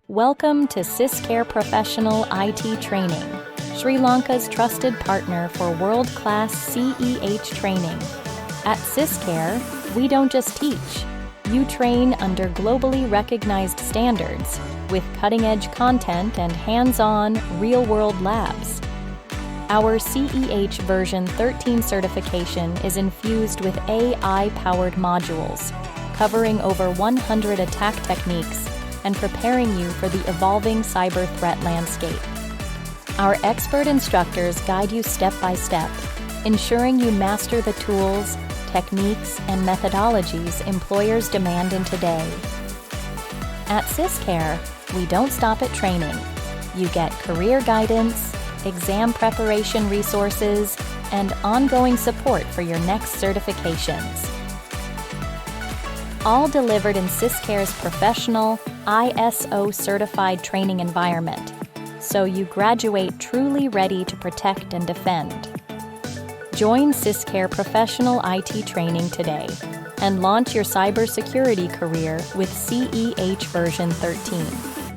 Welcome to SysCare Professional IT Training, Sri Lanka's trusted partner for world-class CEH training. At SysCare, we don't just teach. You train under globally recognized standards with cutting-edge content and hands-on, real-world labs. Our CEH version 13 certification is infused with AI-powered modules, covering over 100 attack techniques and preparing you for the evolving cyber threat landscape. Our expert instructors guide you step by step, ensuring you master the tools, techniques, and methodologies employers demand in today. At SysCare, we don't stop at training. You get career guidance, exam preparation resources, and ongoing support for your next certifications. All delivered in SysCare's professional, ISO-certified training environment, so you graduate truly ready to protect and defend. Join SysCare Professional IT Training today and launch your cybersecurity career with CEH version 13.